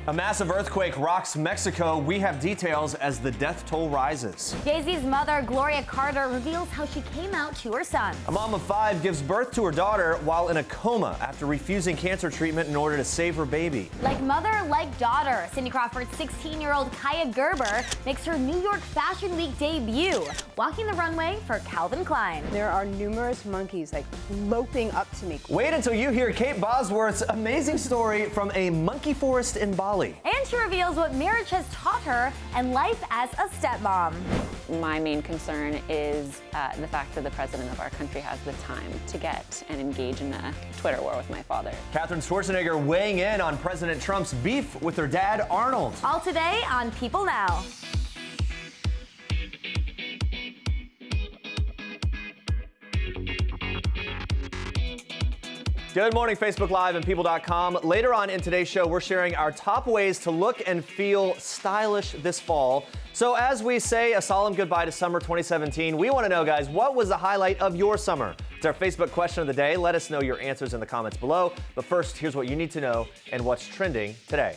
A massive earthquake rocks Mexico. We have details as the death toll rises. Jay-Z's mother, Gloria Carter, reveals how she came out to her son. A mom of 5 gives birth to her daughter while in a coma after refusing cancer treatment in order to save her baby. Like mother, like daughter, Cindy Crawford's 16-year-old Kaia Gerber makes her New York Fashion Week debut, walking the runway for Calvin Klein. There are numerous monkeys loping up to me. Wait until you hear Kate Bosworth's amazing story from a monkey forest in Bali. And she reveals what marriage has taught her and life as a stepmom. My main concern is the fact that the president of our country has the time to get and engage in a Twitter war with my father. Catherine Schwarzenegger weighing in on President Trump's beef with her dad, Arnold. All today on People Now. Good morning, Facebook Live and People.com. Later on in today's show, we're sharing our top ways to look and feel stylish this fall. So as we say a solemn goodbye to summer 2017, we want to know, guys, what was the highlight of your summer? It's our Facebook question of the day. Let us know your answers in the comments below. But first, here's what you need to know and what's trending today.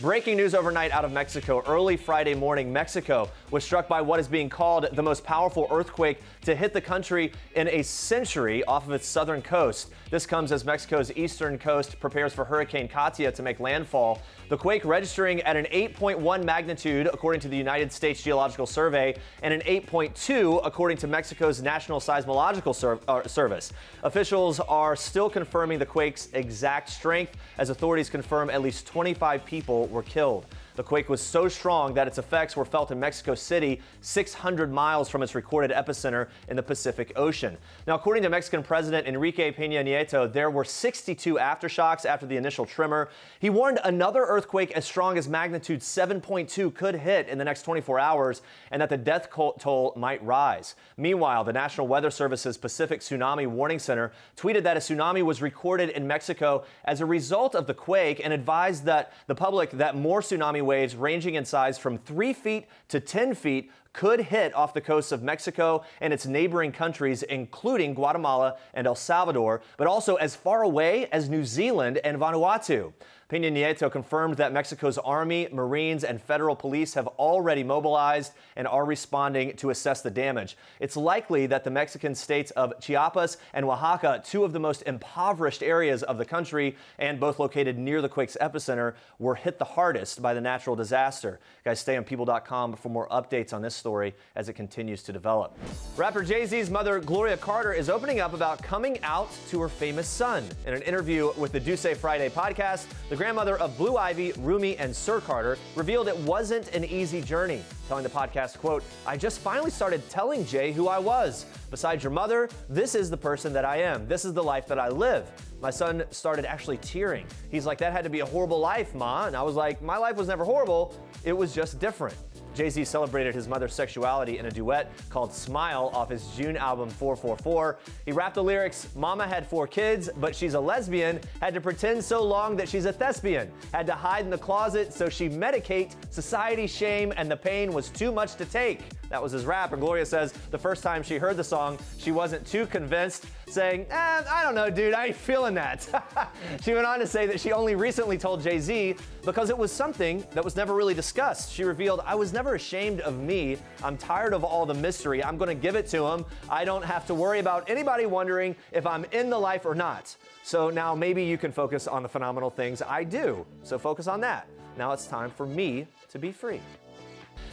Breaking news overnight out of Mexico. Early Friday morning, Mexico was struck by what is being called the most powerful earthquake to hit the country in a century off of its southern coast. This comes as Mexico's eastern coast prepares for Hurricane Katia to make landfall. The quake registering at an 8.1 magnitude, according to the United States Geological Survey, and an 8.2, according to Mexico's National Seismological Service. Officials are still confirming the quake's exact strength, as authorities confirm at least 25 people were killed. The quake was so strong that its effects were felt in Mexico City, 600 miles from its recorded epicenter in the Pacific Ocean. Now, according to Mexican President Enrique Peña Nieto, there were 62 aftershocks after the initial tremor. He warned another earthquake as strong as magnitude 7.2 could hit in the next 24 hours and that the death toll might rise. Meanwhile, the National Weather Service's Pacific Tsunami Warning Center tweeted that a tsunami was recorded in Mexico as a result of the quake and advised that the public that more tsunami waves ranging in size from 3 feet to 10 feet could hit off the coasts of Mexico and its neighboring countries, including Guatemala and El Salvador, but also as far away as New Zealand and Vanuatu. Peña Nieto confirmed that Mexico's Army, Marines, and federal police have already mobilized and are responding to assess the damage. It's likely that the Mexican states of Chiapas and Oaxaca, two of the most impoverished areas of the country and both located near the quake's epicenter, were hit the hardest by the natural disaster. Guys, stay on People.com for more updates on this story as it continues to develop. Rapper Jay-Z's mother, Gloria Carter, is opening up about coming out to her famous son. In an interview with the Duce Friday podcast, the grandmother of Blue Ivy, Rumi, and Sir Carter revealed it wasn't an easy journey, telling the podcast, quote, "I just finally started telling Jay who I was. Besides your mother, this is the person that I am. This is the life that I live." My son started actually tearing. He's like, "That had to be a horrible life, Ma." And I was like, "My life was never horrible. It was just different." Jay-Z celebrated his mother's sexuality in a duet called Smile off his June album 444. He rapped the lyrics, "Mama had 4 kids, but she's a lesbian, had to pretend so long that she's a thespian, had to hide in the closet so she medicate society's shame and the pain was too much to take." That was his rap, and Gloria says the first time she heard the song, she wasn't too convinced, saying, "I don't know, dude, I ain't feeling that." She went on to say that she only recently told Jay-Z because it was something that was never really discussed. She revealed, "I was never ashamed of me. I'm tired of all the mystery. I'm going to give it to him. I don't have to worry about anybody wondering if I'm in the life or not. So now maybe you can focus on the phenomenal things I do. So focus on that. Now it's time for me to be free."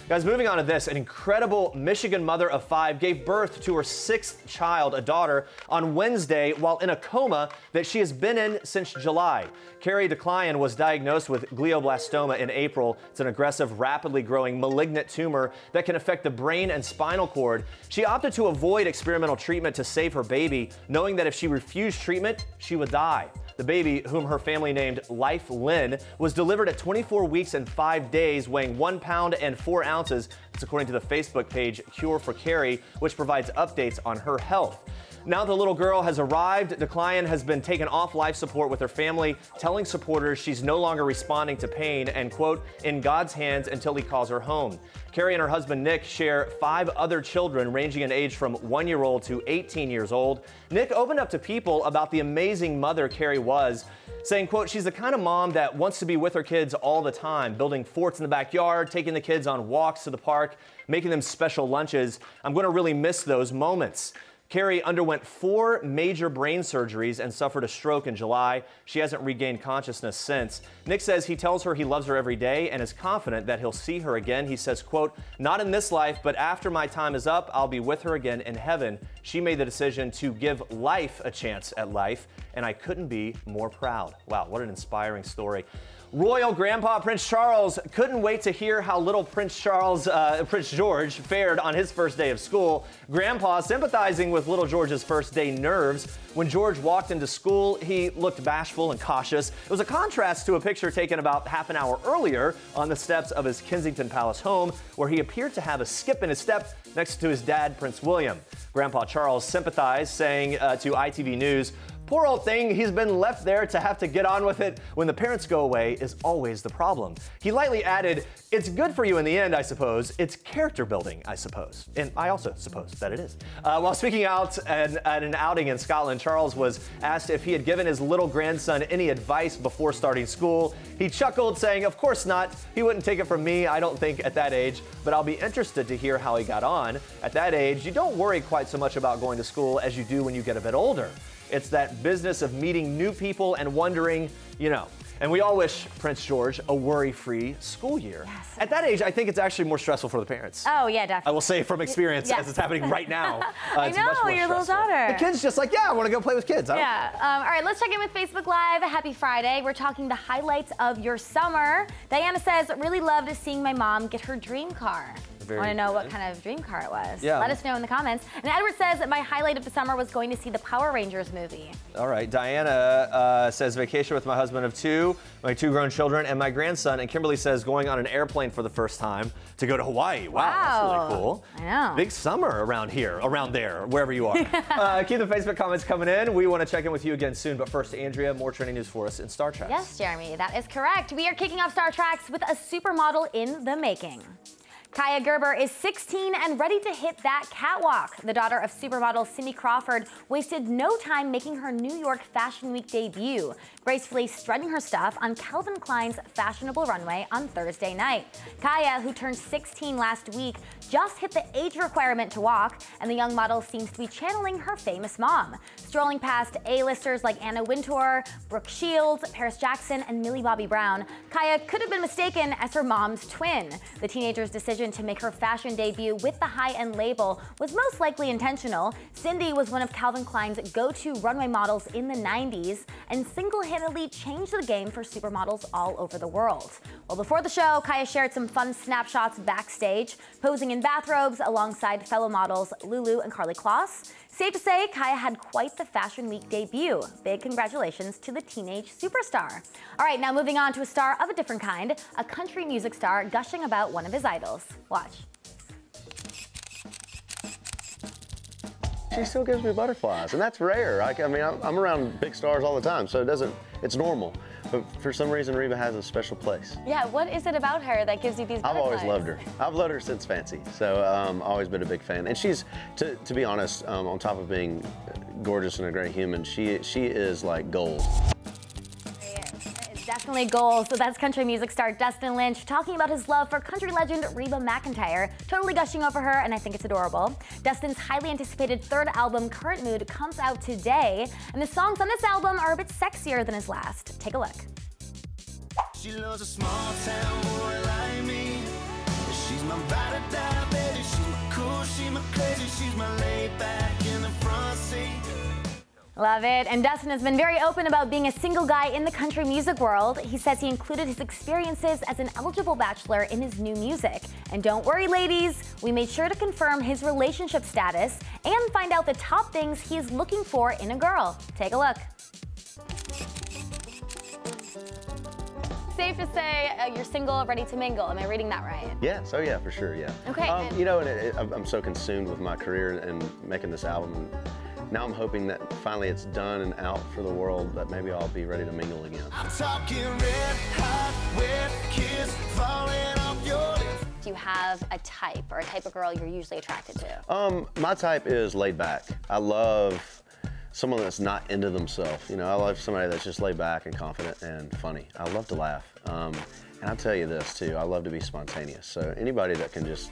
Guys, moving on to this, an incredible Michigan mother of 5 gave birth to her 6th child, a daughter, on Wednesday while in a coma that she has been in since July. Carrie DeClyon was diagnosed with glioblastoma in April. It's an aggressive, rapidly growing malignant tumor that can affect the brain and spinal cord. She opted to avoid experimental treatment to save her baby, knowing that if she refused treatment, she would die. The baby, whom her family named Life Lynn, was delivered at 24 weeks and 5 days, weighing 1 pound and 4 ounces. That's according to the Facebook page Cure for Carrie, which provides updates on her health. Now the little girl has arrived. The client has been taken off life support with her family, telling supporters she's no longer responding to pain and, quote, in God's hands until he calls her home. Carrie and her husband Nick share 5 other children ranging in age from 1-year-old to 18 years old. Nick opened up to people about the amazing mother Carrie was, saying, quote, she's the kind of mom that wants to be with her kids all the time, building forts in the backyard, taking the kids on walks to the park, making them special lunches. I'm going to really miss those moments. Carrie underwent 4 major brain surgeries and suffered a stroke in July. She hasn't regained consciousness since. Nick says he tells her he loves her every day and is confident that he'll see her again. He says, quote, not in this life, but after my time is up, I'll be with her again in heaven. She made the decision to give life a chance at life, and I couldn't be more proud. Wow, what an inspiring story. Royal Grandpa Prince Charles couldn't wait to hear how little Prince George fared on his first day of school. Grandpa sympathizing with little George's first day nerves. When George walked into school, he looked bashful and cautious. It was a contrast to a picture taken about half an hour earlier on the steps of his Kensington Palace home, where he appeared to have a skip in his step next to his dad, Prince William. Grandpa Charles sympathized, saying to ITV News, poor old thing, he's been left there to have to get on with it when the parents go away is always the problem. He lightly added, it's good for you in the end, I suppose. It's character building, I suppose. And I also suppose that it is. While speaking out at an outing in Scotland, Charles was asked if he had given his little grandson any advice before starting school. He chuckled, saying, of course not. He wouldn't take it from me, I don't think, at that age, but I'll be interested to hear how he got on. At that age, you don't worry quite so much about going to school as you do when you get a bit older. It's that business of meeting new people and wondering, you know. And we all wish Prince George a worry-free school year. Yes. At that age, I think it's actually more stressful for the parents. Oh, yeah, definitely. I will say from experience, Yes. as it's happening right now. I It's know, much more your little stressful. daughter. The kid's just like, yeah, I want to go play with kids. Yeah. All right, let's check in with Facebook Live. Happy Friday. We're talking the highlights of your summer. Diana says, really loved seeing my mom get her dream car. I want to know what kind of dream car it was. Yeah. Let us know in the comments. And Edward says that my highlight of the summer was going to see the Power Rangers movie. All right, Diana says vacation with my husband of 2, my 2 grown children, and my grandson. And Kimberly says going on an airplane for the first time to go to Hawaii. Wow, that's really cool. I know. Big summer around here, around there, wherever you are. Keep the Facebook comments coming in. We want to check in with you again soon. But first, Andrea, more trending news for us in Star Treks. Yes, Jeremy, that is correct. We are kicking off Star Treks with a supermodel in the making. Kaia Gerber is 16 and ready to hit that catwalk. The daughter of supermodel Cindy Crawford wasted no time making her New York Fashion Week debut, gracefully strutting her stuff on Calvin Klein's fashionable runway on Thursday night. Kaia, who turned 16 last week, just hit the age requirement to walk, and the young model seems to be channeling her famous mom. Strolling past A-listers like Anna Wintour, Brooke Shields, Paris Jackson, and Millie Bobby Brown, Kaia could have been mistaken as her mom's twin. The teenager's decision to make her fashion debut with the high-end label was most likely intentional. Cindy was one of Calvin Klein's go-to runway models in the 90s and single-handedly changed the game for supermodels all over the world. Well, before the show, Kaia shared some fun snapshots backstage, posing in bathrobes alongside fellow models Lulu and Karlie Kloss. Safe to say, Kaia had quite the Fashion Week debut. Big congratulations to the teenage superstar. All right, now moving on to a star of a different kind, a country music star gushing about one of his idols. Watch. She still gives me butterflies, and that's rare. I mean, I'm around big stars all the time, so it's normal. But for some reason, Reba has a special place. Yeah, what is it about her that gives you these butterflies? I've always loved her. I've loved her since Fancy, so always been a big fan. And she's, to be honest, on top of being gorgeous and a great human, she is like gold. It's definitely gold. So that's country music star Dustin Lynch talking about his love for country legend Reba McEntire, totally gushing over her, and I think it's adorable. Dustin's highly anticipated third album, Current Mood, comes out today, and the songs on this album are a bit sexier than his last. Take a look. She loves a small town boy like me. She's my ride or die, baby. She's my cool, she's my crazy, she's my laid back in the front seat. Love it. And Dustin has been very open about being a single guy in the country music world. He says he included his experiences as an eligible bachelor in his new music. And don't worry, ladies, we made sure to confirm his relationship status and find out the top things he is looking for in a girl. Take a look. Safe to say you're single, ready to mingle. Am I reading that right? Yes, oh yeah, for sure, yeah. Okay. You know, and I'm so consumed with my career and making this album. now I'm hoping that finally it's done and out for the world, that maybe I'll be ready to mingle again. I'm talking red hot, wet kiss falling off your lips. Do you have a type or a type of girl you're usually attracted to? My type is laid back. I love someone that's not into themselves. You know, I love somebody that's just laid back and confident and funny. I love to laugh. And I'll tell you this too, I love to be spontaneous. So anybody that can just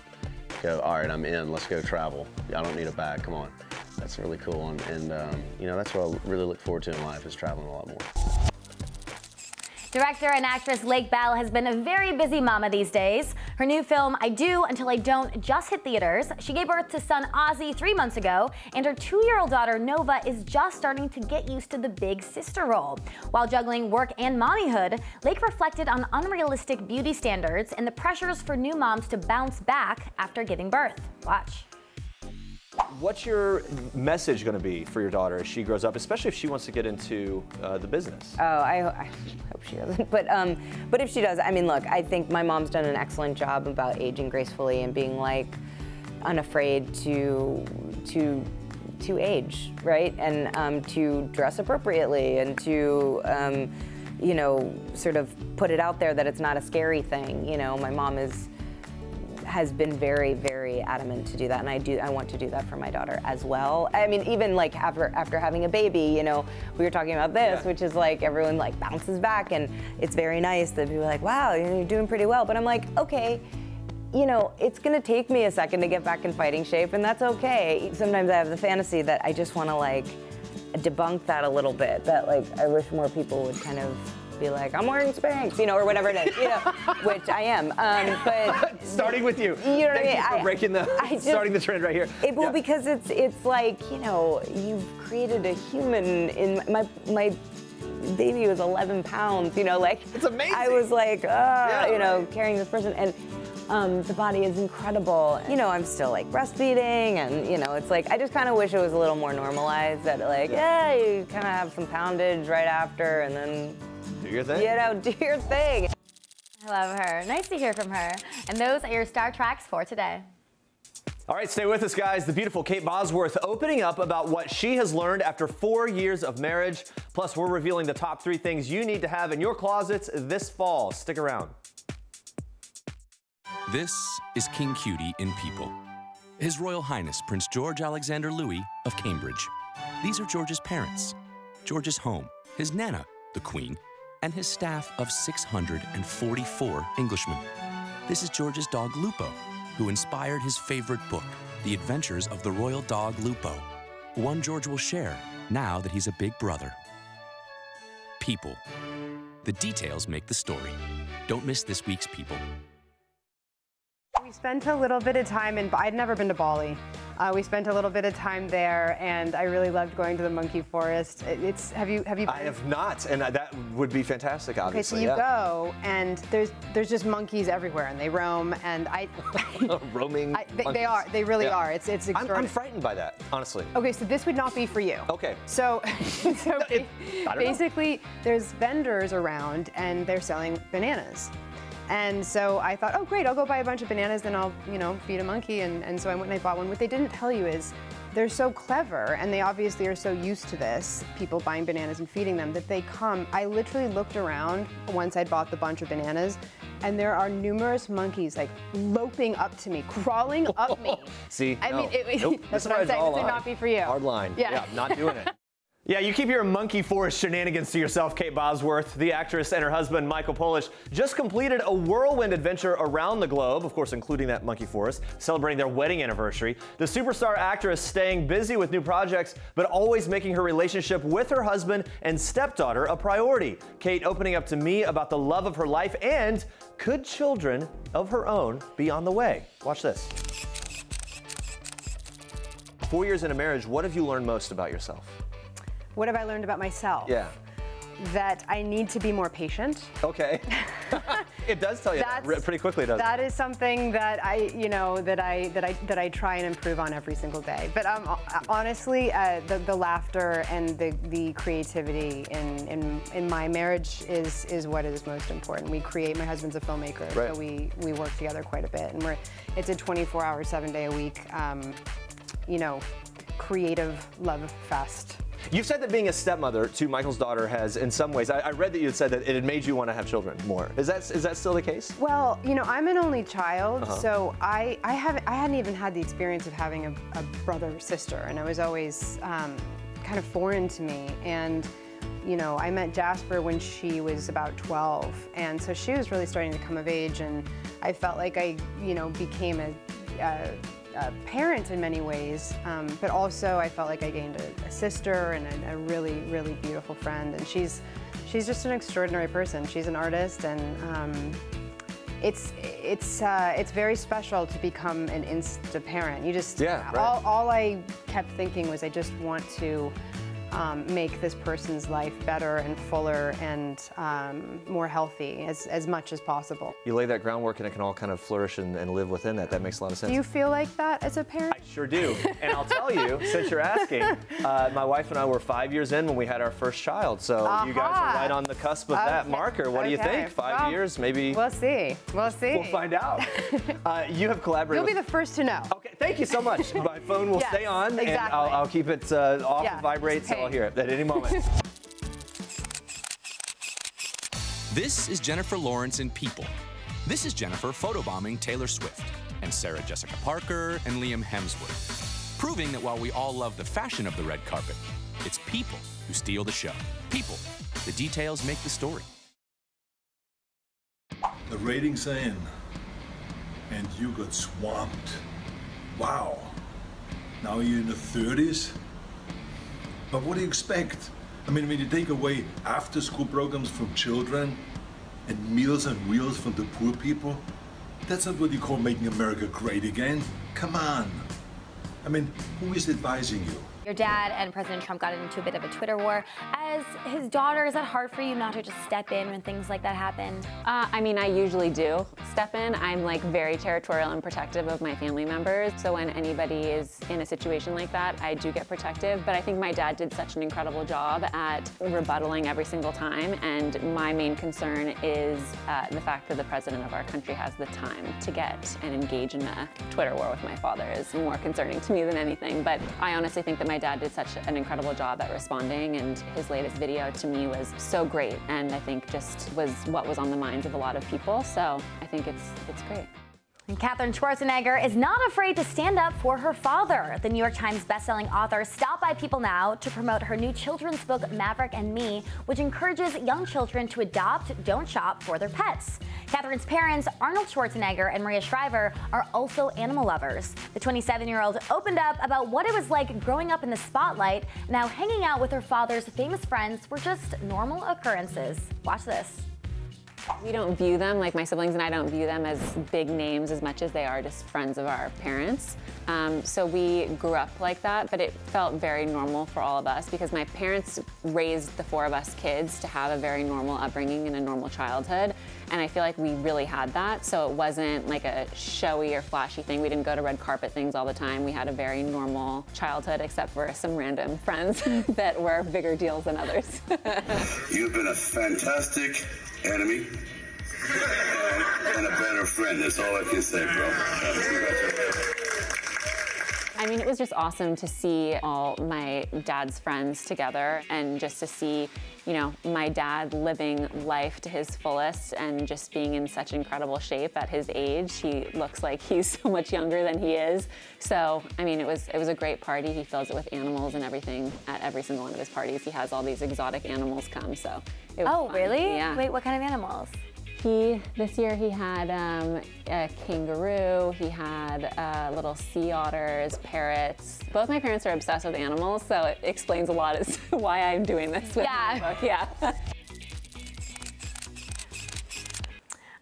go, all right, I'm in, let's go travel. I don't need a bag, come on. That's really cool. And you know, that's what I really look forward to in life, is traveling a lot more. Director and actress Lake Bell has been a very busy mama these days. Her new film, I Do Until I Don't, just hit theaters. She gave birth to son Ozzy 3 months ago, and her 2-year-old daughter Nova is just starting to get used to the big sister role. While juggling work and mommyhood, Lake reflected on unrealistic beauty standards and the pressures for new moms to bounce back after giving birth. Watch. What's your message going to be for your daughter as she grows up, especially if she wants to get into the business? Oh, I hope she doesn't. But if she does, I mean, look, I think my mom's done an excellent job about aging gracefully and being like unafraid to age, right? And to dress appropriately and to, you know, sort of put it out there that it's not a scary thing. You know, my mom has been very, very adamant to do that, and I want to do that for my daughter as well. I mean, even like after having a baby, you know, we were talking about this, which is like everyone like bounces back, and it's very nice that people are like, wow, you're doing pretty well. But I'm like, okay, you know, it's gonna take me a second to get back in fighting shape, and that's okay. Sometimes I have the fantasy that I just want to like debunk that a little bit. That like I wish more people would kind of be like, I'm wearing Spanx, you know, or whatever it is, you know, which I am. But starting with you. You know what I mean? Thank you for breaking starting the trend right here. Well, because it's like, you know, you've created a human. In my baby was 11 pounds, you know, like it's amazing. I was like, you know, carrying this person, and the body is incredible. You know, I'm still like breastfeeding, and you know, it's like I just kind of wish it was a little more normalized. That like, you kind of have some poundage right after, and then do your thing. You know, do your thing. I love her. Nice to hear from her. And those are your Star Tracks for today. All right, stay with us, guys. The beautiful Kate Bosworth opening up about what she has learned after 4 years of marriage. Plus, we're revealing the top 3 things you need to have in your closets this fall. Stick around. This is King Cutie in People. His Royal Highness Prince George Alexander Louis of Cambridge. These are George's parents, George's home, his Nana, the Queen, and his staff of 644 Englishmen. This is George's dog Lupo, who inspired his favorite book, The Adventures of the Royal Dog Lupo, one George will share now that he's a big brother. People. The details make the story. Don't miss this week's People. We spent a little bit of time I'd never been to Bali. We spent a little bit of time there, and I really loved going to the monkey forest. Have you been? I have not, and that would be fantastic, obviously. Okay, so you go, and there's just monkeys everywhere, and they roam, and roaming. They really are. It's extraordinary. I'm frightened by that, honestly. Okay, so this would not be for you. Okay. So basically, there's vendors around, and they're selling bananas. And so I thought, oh great, I'll go buy a bunch of bananas, then I'll, you know, feed a monkey. And so I went and I bought one. What they didn't tell you is they're so clever, and they obviously are so used to this, people buying bananas and feeding them, that they come. I literally looked around once I'd bought the bunch of bananas, and there are numerous monkeys like loping up to me, crawling up me. See, I mean, nope. That's what I'm saying. This would not be for you. Hard line. Yeah, not doing it. Yeah, you keep your monkey forest shenanigans to yourself. Kate Bosworth, the actress, and her husband, Michael Polish, just completed a whirlwind adventure around the globe, of course, including that monkey forest, celebrating their wedding anniversary. The superstar actress staying busy with new projects, but always making her relationship with her husband and stepdaughter a priority. Kate opening up to me about the love of her life, and could children of her own be on the way? Watch this. 4 years into marriage, what have you learned most about yourself? What have I learned about myself? Yeah. That I need to be more patient. Okay. It does tell you that pretty quickly, doesn't it? That is something that I try and improve on every single day. But honestly, the laughter and the creativity in my marriage is what is most important. We create. My husband's a filmmaker, so we work together quite a bit, and it's a 24-hour, 7-day-a-week, you know, creative love fest. You've said that being a stepmother to Michael's daughter has, in some ways, I read that you had said that it had made you want to have children more. Is that still the case? Well, you know, I'm an only child, so I hadn't even had the experience of having a brother or sister, and it was always kind of foreign to me. And you know, I met Jasper when she was about 12, and so she was really starting to come of age, and I felt like I, you know, became a parent in many ways, but also I felt like I gained a sister and a really, really beautiful friend, and she's just an extraordinary person. She's an artist, and it's very special to become an instant parent. You just, all I kept thinking was I just want to make this person's life better and fuller and more healthy as much as possible. You lay that groundwork and it can all kind of flourish and live within that. That makes a lot of sense. Do you feel like that as a parent? I sure do. And I'll tell you, since you're asking, my wife and I were 5 years in when we had our first child. So you guys are right on the cusp of that marker. What do you think? 5 years, maybe? We'll see. We'll see. We'll find out. You have collaborated. You'll be the first to know. Okay, thank you so much. My phone will stay on, and I'll keep it off and vibrate, so I'll hear it at any moment. This is Jennifer Lawrence in People. This is Jennifer photobombing Taylor Swift, and Sarah Jessica Parker and Liam Hemsworth, proving that while we all love the fashion of the red carpet, it's people who steal the show. People. The details make the story. The ratings are in, and you got swamped. Wow. Now you're in the 30s? But what do you expect? I mean, when you take away after-school programs from children and meals and wheels from the poor people, that's not what you call making America great again. Come on. I mean, who is advising you? Your dad and President Trump got into a bit of a Twitter war. As his daughter, is that hard for you not to just step in when things like that happen? I mean, I usually do step in. I'm like very territorial and protective of my family members. So when anybody is in a situation like that, I do get protective. But I think my dad did such an incredible job at rebuttaling every single time. And my main concern is the fact that the president of our country has the time to get and engage in a Twitter war with my father is more concerning to me than anything. But I honestly think that my dad did such an incredible job at responding, and his latest video to me was so great, and I think just was what was on the minds of a lot of people, so I think it's great. And Katherine Schwarzenegger is not afraid to stand up for her father. The New York Times bestselling author stopped by People Now to promote her new children's book, Maverick and Me, which encourages young children to adopt, don't shop for their pets. Katherine's parents, Arnold Schwarzenegger and Maria Shriver, are also animal lovers. The 27-year-old opened up about what it was like growing up in the spotlight and how hanging out with her father's famous friends were just normal occurrences. Watch this. We don't view them, like my siblings and I don't view them as big names as much as they are just friends of our parents. So we grew up like that, but it felt very normal for all of us because my parents raised the four of us kids to have a very normal upbringing and a normal childhood. And I feel like we really had that. So it wasn't like a showy or flashy thing. We didn't go to red carpet things all the time. We had a very normal childhood, except for some random friends that were bigger deals than others. You've been a fantastic enemy and a better friend. That's all I can say, bro. I mean, it was just awesome to see all my dad's friends together and just to see, you know, my dad living life to his fullest and just being in such incredible shape at his age. He looks like he's so much younger than he is. So, I mean, it was a great party. He fills it with animals and everything at every single one of his parties. He has all these exotic animals come, so it was fun. Really? Yeah. Wait, what kind of animals? This year he had a kangaroo, he had little sea otters, parrots. Both my parents are obsessed with animals, so it explains a lot as to why I'm doing this with my book. Yeah.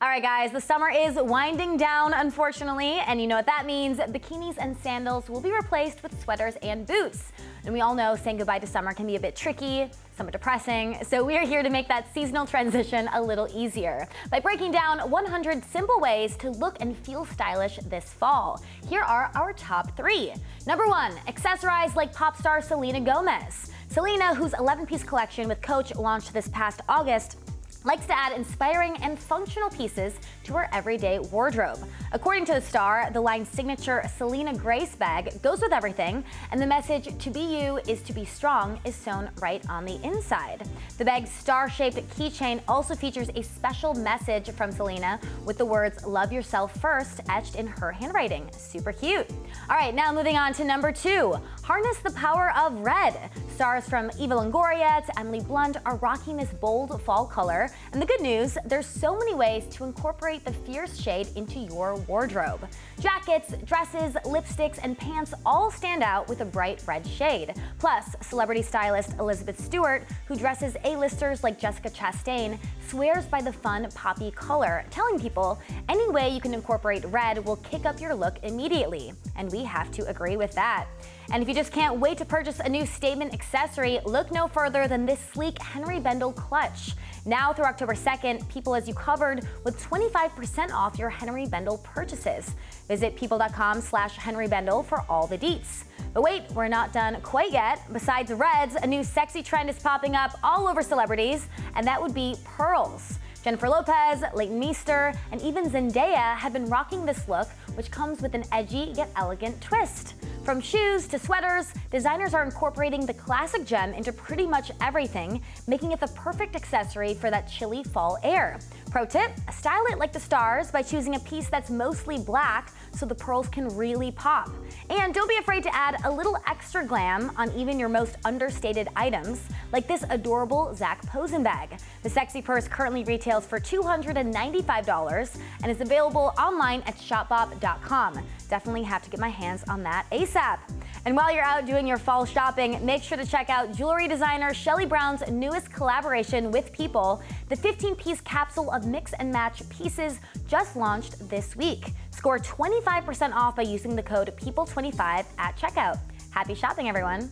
All right, guys, the summer is winding down, unfortunately, and you know what that means. Bikinis and sandals will be replaced with sweaters and boots. And we all know saying goodbye to summer can be a bit tricky, somewhat depressing, so we are here to make that seasonal transition a little easier by breaking down 100 simple ways to look and feel stylish this fall. Here are our top 3. Number 1, accessorize like pop star Selena Gomez. Selena, whose 11-piece collection with Coach launched this past August, likes to add inspiring and functional pieces to her everyday wardrobe. According to the star, the line's signature Selena Grace bag goes with everything, and the message "to be you is to be strong" is sewn right on the inside. The bag's star-shaped keychain also features a special message from Selena with the words "Love yourself first" etched in her handwriting. Super cute. All right, now moving on to number 2. Harness the power of red. Stars from Eva Longoria to Emily Blunt are rocking this bold fall color. And the good news, there's so many ways to incorporate the fierce shade into your wardrobe. Jackets, dresses, lipsticks, and pants all stand out with a bright red shade. Plus, celebrity stylist Elizabeth Stewart, who dresses A-listers like Jessica Chastain, swears by the fun poppy color, telling people any way you can incorporate red will kick up your look immediately. And we have to agree with that. And if you just can't wait to purchase a new statement accessory, look no further than this sleek Henry Bendel clutch. Now through October 2nd, People has you covered with 25% off your Henry Bendel purchases. Visit people.com/Henry Bendel for all the deets. But wait, we're not done quite yet. Besides reds, a new sexy trend is popping up all over celebrities, and that would be pearls. Jennifer Lopez, Leighton Meester, and even Zendaya have been rocking this look, which comes with an edgy yet elegant twist. From shoes to sweaters, designers are incorporating the classic gem into pretty much everything, making it the perfect accessory for that chilly fall air. Pro tip, style it like the stars by choosing a piece that's mostly black so the pearls can really pop. And don't be afraid to add a little extra glam on even your most understated items, like this adorable Zac Posen bag. The sexy purse currently retails for $295 and is available online at shopbop.com. Definitely have to get my hands on that ASAP. And while you're out doing your fall shopping, make sure to check out jewelry designer Shelley Brown's newest collaboration with People. The 15-piece capsule of mix and match pieces just launched this week. Score 25% off by using the code PEOPLE25 at checkout. Happy shopping, everyone.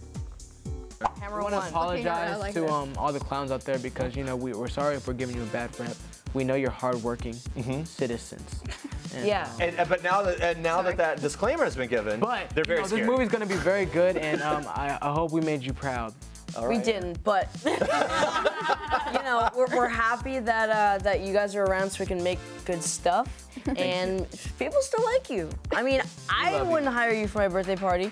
I want to apologize to all the clowns out there because, you know, we're sorry if we're giving you a bad rep. We know you're hardworking citizens. And, yeah. But now that disclaimer has been given, they're very scared. This movie's going to be very good, and I hope we made you proud. Right. We didn't, but you know, we're happy that that you guys are around so we can make good stuff, and people still like you. I mean, I wouldn't hire you for my birthday party.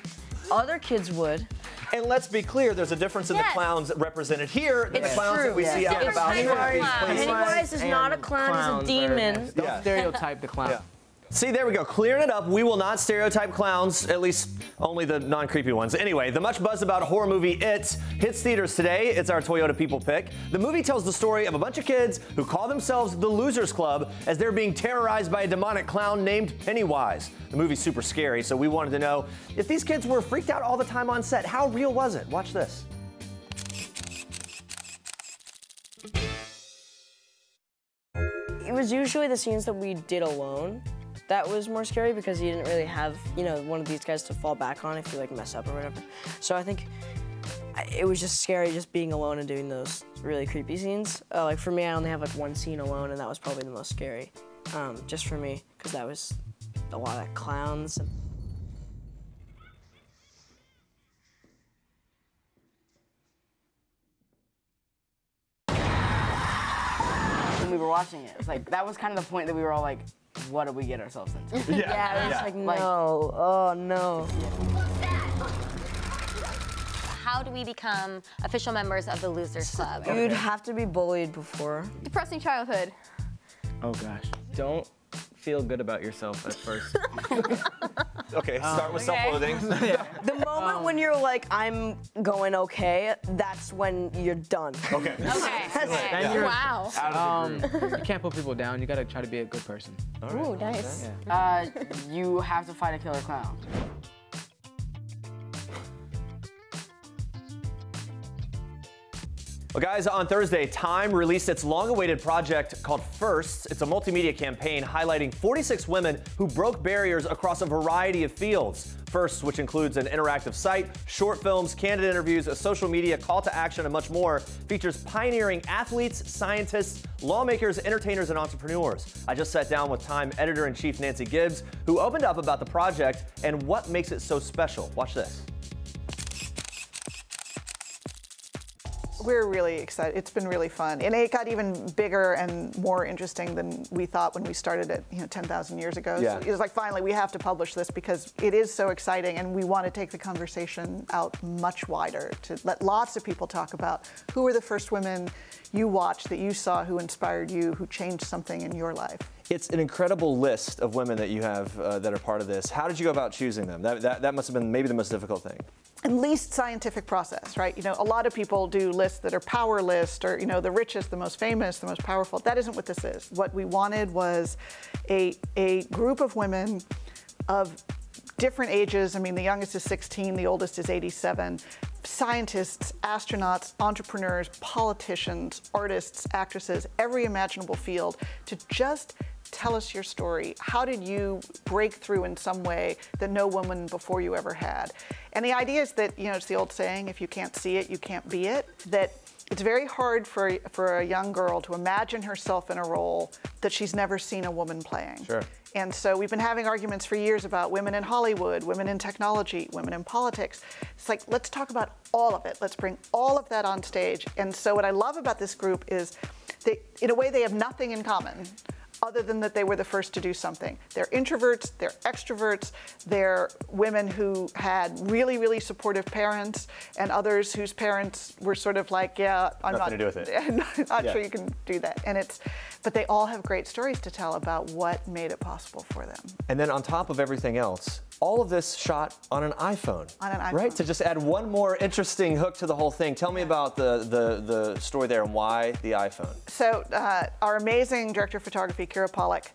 Other kids would. And let's be clear, there's a difference in the clowns represented here than the clowns that we see out and about. Pennywise is not a clown, he's a demon. Don't stereotype the clown. Yeah. See, there we go. Clearing it up. We will not stereotype clowns, at least only the non-creepy ones. Anyway, the much buzz about horror movie It hits theaters today. It's our Toyota People Pick. The movie tells the story of a bunch of kids who call themselves the Losers Club as they're being terrorized by a demonic clown named Pennywise. The movie's super scary, so we wanted to know if these kids were freaked out all the time on set, how real was it? Watch this. It was usually the scenes that we did alone that was more scary because you didn't really have, you know, one of these guys to fall back on if you like mess up or whatever. So I think it was just scary just being alone and doing those really creepy scenes. Like for me, I only have like one scene alone, and that was probably the most scary, just for me, because that was a lot of clowns. When we were watching it, like that was kind of the point that we were all like, what did we get ourselves into? Yeah, it was like, no, oh no. How do we become official members of the Losers Club? You'd have to be bullied before. Depressing childhood. Oh gosh. Don't feel good about yourself at first. Okay, start with self-loathing. The moment when you're like, I'm going okay, that's when you're done. Okay. Okay. Wow. You can't put people down. You gotta try to be a good person. Ooh, nice. Yeah. You have to fight a killer clown. Well, guys, on Thursday, Time released its long-awaited project called Firsts. It's a multimedia campaign highlighting 46 women who broke barriers across a variety of fields. Firsts, which includes an interactive site, short films, candid interviews, a social media call to action, and much more, features pioneering athletes, scientists, lawmakers, entertainers, and entrepreneurs. I just sat down with Time editor-in-chief Nancy Gibbs, who opened up about the project and what makes it so special. Watch this. We're really excited. It's been really fun. And it got even bigger and more interesting than we thought when we started it, 10,000 years ago. Yeah. So it was like, finally, we have to publish this because it is so exciting, and we want to take the conversation out much wider to let lots of people talk about who were the first women you watched, that you saw, who inspired you, who changed something in your life. It's an incredible list of women that you have that are part of this. How did you go about choosing them? That must have been maybe the most difficult thing. And least scientific process, right? A lot of people do lists that are power lists, or the richest, the most famous, the most powerful. That isn't what this is. What we wanted was a group of women of different ages. I mean, the youngest is 16, the oldest is 87. Scientists, astronauts, entrepreneurs, politicians, artists, actresses, every imaginable field, to just tell us your story. How did you break through in some way that no woman before you ever had? And the idea is that, it's the old saying, if you can't see it, you can't be it, that it's very hard for a young girl to imagine herself in a role that she's never seen a woman playing. Sure. And so we've been having arguments for years about women in Hollywood, women in technology, women in politics. It's like, let's talk about all of it. Let's bring all of that on stage. And so what I love about this group is in a way, they have nothing in common, other than that they were the first to do something. They're introverts, they're extroverts, they're women who had really, really supportive parents, and others whose parents were sort of like, yeah, I'm Nothing to do with it. I'm not sure you can do that. But they all have great stories to tell about what made it possible for them. And then on top of everything else, all of this shot on an iPhone. On an iPhone. Right? To just add one more interesting hook to the whole thing. Tell me about the story there and why the iPhone. So our amazing director of photography, Kira Pollack,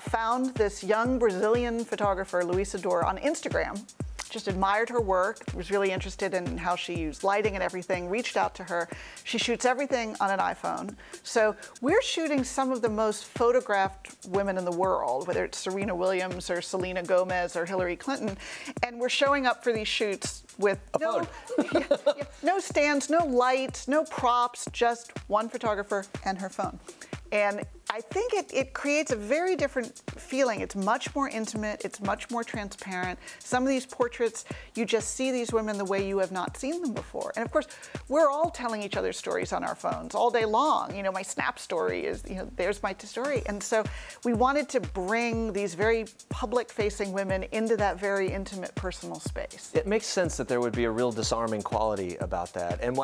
found this young Brazilian photographer, Luisa Dor, on Instagram. Just admired her work, was really interested in how she used lighting and everything, reached out to her. She shoots everything on an iPhone. So we're shooting some of the most photographed women in the world, whether it's Serena Williams or Selena Gomez or Hillary Clinton, and we're showing up for these shoots with no stands, no lights, no props, just one photographer and her phone. And I think it creates a very different feeling. It's much more intimate. It's much more transparent. Some of these portraits, you just see these women the way you have not seen them before. And of course, we're all telling each other stories on our phones all day long. My Snap story is, there's my story. And so we wanted to bring these very public-facing women into that very intimate, personal space. It makes sense that there would be a real disarming quality about that. And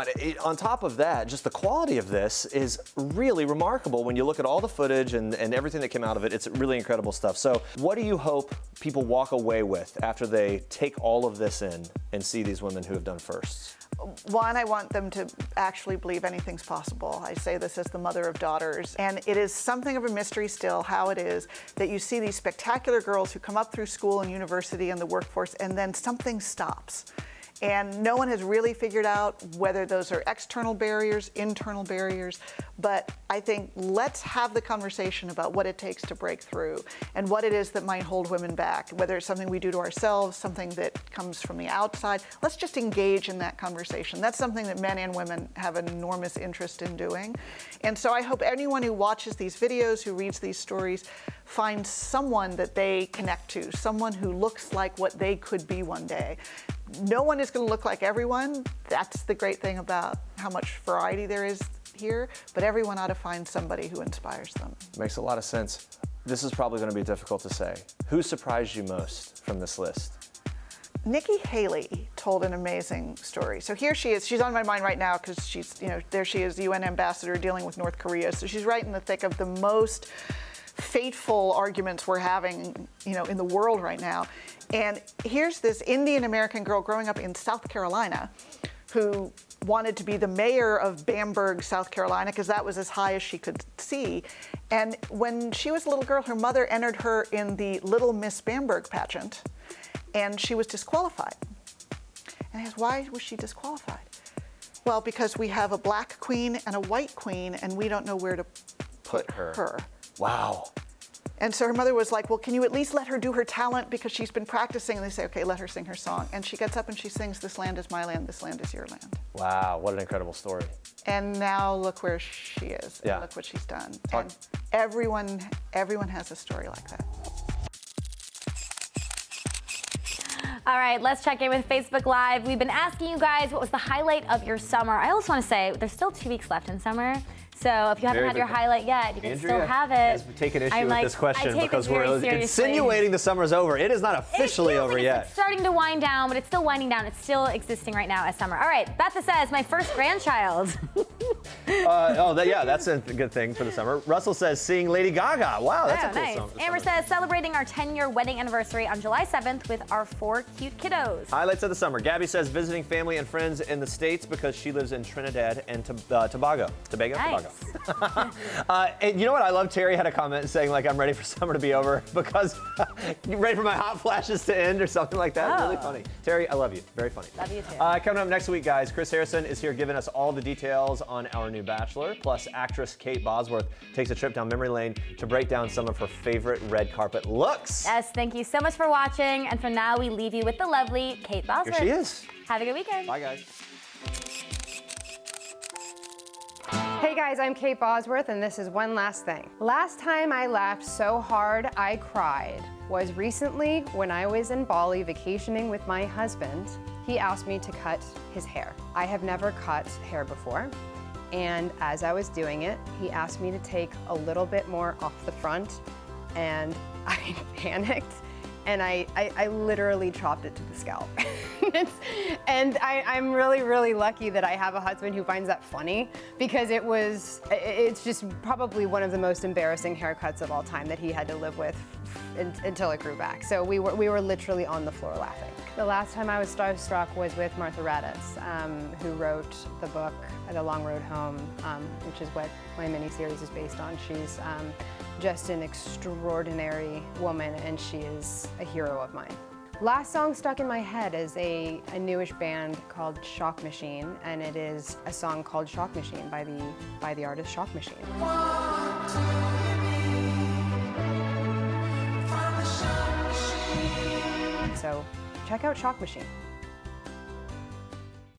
on top of that, just the quality of this is really remarkable. When you look at all the footage and everything that came out of it, it's really incredible stuff. So what do you hope people walk away with after they take all of this in and see these women who have done firsts? One, I want them to actually believe anything's possible. I say this as the mother of daughters. And it is something of a mystery still how it is that you see these spectacular girls who come up through school and university and the workforce, and then something stops. And no one has really figured out whether those are external barriers, internal barriers. But I think let's have the conversation about what it takes to break through and what it is that might hold women back, whether it's something we do to ourselves, something that comes from the outside. Let's just engage in that conversation. That's something that men and women have an enormous interest in doing. And so I hope anyone who watches these videos, who reads these stories, finds someone that they connect to, someone who looks like what they could be one day. No one is going to look like everyone. That's the great thing about how much variety there is here, but everyone ought to find somebody who inspires them. Makes a lot of sense. This is probably going to be difficult to say. Who surprised you most from this list? Nikki Haley told an amazing story. So here she is. She's on my mind right now because she's, there she is, the UN ambassador dealing with North Korea. So she's right in the thick of the most fateful arguments we're having, in the world right now. And here's this Indian American girl growing up in South Carolina who wanted to be the mayor of Bamberg, South Carolina, because that was as high as she could see. And when she was a little girl, her mother entered her in the Little Miss Bamberg pageant, and she was disqualified. And I asked, why was she disqualified? Well, because we have a black queen and a white queen, and we don't know where to put her. Wow. And so her mother was like, well, can you at least let her do her talent because she's been practicing? And they say, okay, let her sing her song. And she gets up and she sings, "This land is my land, this land is your land." Wow, what an incredible story. And now look where she is. Yeah. And look what she's done. And everyone has a story like that. All right, let's check in with Facebook Live. We've been asking you guys what was the highlight of your summer. I also want to say there's still 2 weeks left in summer. So if you haven't had your highlight yet, you can still have it. Has taken issue with this question because we're insinuating the summer's over. It is not officially over yet. It's starting to wind down, but it's still winding down. It's still existing right now as summer. All right, Betha says, my first grandchild. Yeah, that's a good thing for the summer. Russell says, seeing Lady Gaga. Wow, that's a cool nice. song. Amber says, celebrating our 10-year wedding anniversary on July 7th with our 4 cute kiddos. Highlights of the summer. Gabby says, visiting family and friends in the States because she lives in Trinidad and Tobago. Nice. And you know what I love? Terry had a comment saying, like, I'm ready for summer to be over because you ready for my hot flashes to end or something like that. Really funny. Terry, I love you. Very funny. Love you too. Coming up next week, guys, Chris Harrison is here giving us all the details on our new Bachelor. Plus, actress Kate Bosworth takes a trip down memory lane to break down some of her favorite red carpet looks. Yes, thank you so much for watching. And for now, we leave you with the lovely Kate Bosworth. Here she is. Have a good weekend. Bye, guys. Hey guys, I'm Kate Bosworth, and this is one last thing. Last time I laughed so hard I cried was recently when I was in Bali vacationing with my husband. He asked me to cut his hair. I have never cut hair before, and as I was doing it, he asked me to take a little bit more off the front, and I panicked, and I literally chopped it to the scalp. And I'm really, really lucky that I have a husband who finds that funny, because it's just probably one of the most embarrassing haircuts of all time that he had to live with until it grew back. So we were literally on the floor laughing. The last time I was starstruck was with Martha Raddatz, who wrote the book The Long Road Home, which is what my miniseries is based on. She's just an extraordinary woman, and she is a hero of mine. Last song stuck in my head is a newish band called Shock Machine, and it is a song called Shock Machine by the artist Shock Machine. So check out Shock Machine.